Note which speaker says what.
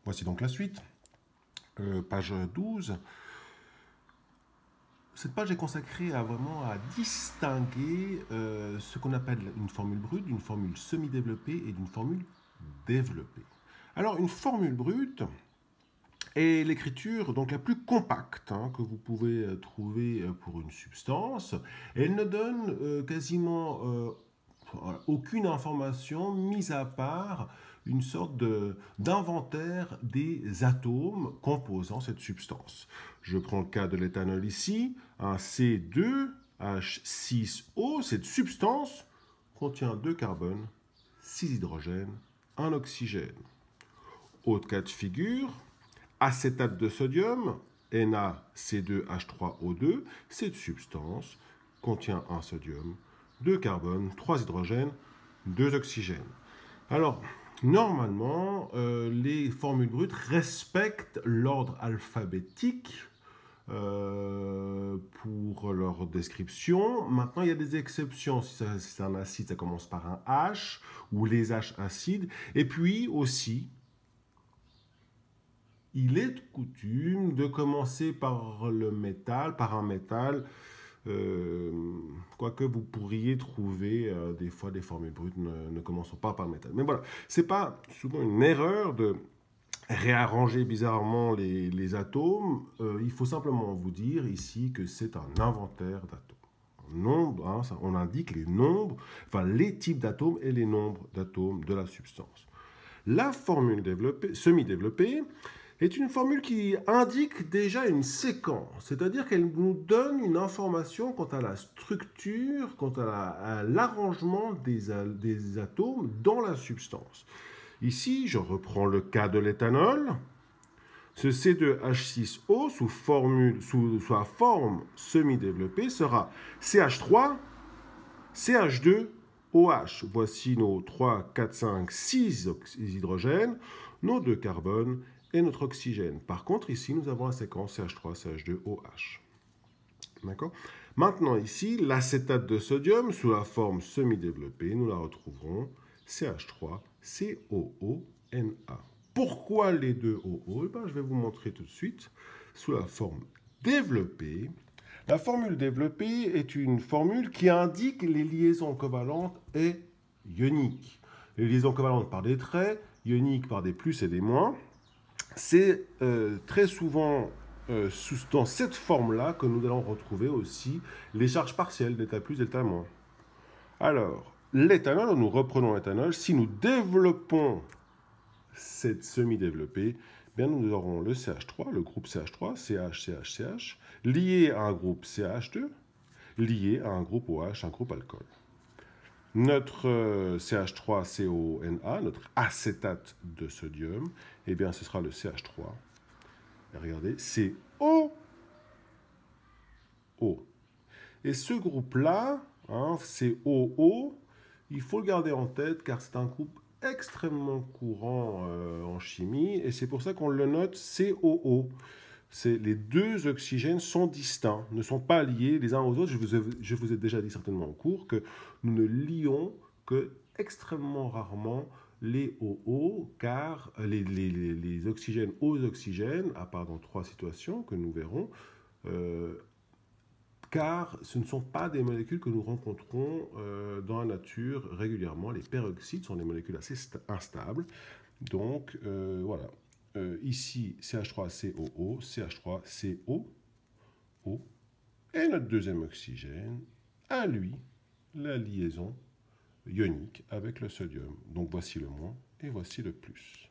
Speaker 1: Voici donc la suite. Page 12. Cette page est consacrée vraiment à distinguer ce qu'on appelle une formule brute d'une formule semi-développée et d'une formule développée. Alors, une formule brute est l'écriture donc la plus compacte que vous pouvez trouver pour une substance. Elle ne donne quasiment aucune information, mis à part une sorte d'inventaire des atomes composant cette substance. Je prends le cas de l'éthanol ici, un C2H6O. Cette substance contient 2 carbones, 6 hydrogènes, 1 oxygène. Autre cas de figure, acétate de sodium, NaC2H3O2. Cette substance contient un sodium, 2 carbones, 3 hydrogènes, 2 oxygènes. Alors, normalement, les formules brutes respectent l'ordre alphabétique pour leur description. Maintenant, il y a des exceptions. Si c'est un acide, ça commence par un H, ou les H acides. Et puis aussi, il est de coutume de commencer par le métal, par un métal, quoique vous pourriez trouver des fois des formules brutes ne commençant pas par le métal. Mais voilà, c'est pas souvent une erreur de réarranger bizarrement les atomes. Il faut simplement vous dire ici que c'est un inventaire d'atomes. Nombre, on indique les nombres, enfin les types d'atomes et les nombres d'atomes de la substance. La formule semi-développée est une formule qui indique déjà une séquence, c'est-à-dire qu'elle nous donne une information quant à la structure, quant à l'arrangement des atomes dans la substance. Ici, je reprends le cas de l'éthanol. Ce C2H6O sous la forme semi-développée sera CH3, CH2OH. Voici nos 3, 4, 5, 6 hydrogènes, nos 2 carbones et notre oxygène. Par contre, ici, nous avons la séquence CH3, CH2OH. D'accord ? Maintenant, ici, l'acétate de sodium, sous la forme semi-développée, nous la retrouverons CH3, COONA. Pourquoi les deux OO ? Je vais vous montrer tout de suite. Sous la forme développée, la formule développée est une formule qui indique les liaisons covalentes et ioniques. Les liaisons covalentes par des traits, ioniques par des plus et des moins. C'est très souvent dans cette forme-là que nous allons retrouver aussi les charges partielles, delta plus, delta moins. Alors, l'éthanol, nous reprenons l'éthanol. Si nous développons cette semi-développée, bien nous aurons le CH3, le groupe CH3, CH, CH, CH, lié à un groupe CH2, lié à un groupe OH, un groupe alcool. Notre CH3CONA, notre acétate de sodium, eh bien ce sera le CH3. Et regardez, COO. Et ce groupe-là, COO, il faut le garder en tête car c'est un groupe extrêmement courant en chimie et c'est pour ça qu'on le note COO. Les deux oxygènes sont distincts, ne sont pas liés les uns aux autres. Je vous ai déjà dit certainement en cours que nous ne lions que extrêmement rarement les OO, car les oxygènes aux oxygènes, à part dans 3 situations que nous verrons, car ce ne sont pas des molécules que nous rencontrons dans la nature régulièrement. Les peroxydes sont des molécules assez instables. Donc, voilà. Ici, CH3COO, CH3COO. Et notre deuxième oxygène, à lui, la liaison ionique avec le sodium. Donc, voici le moins et voici le plus.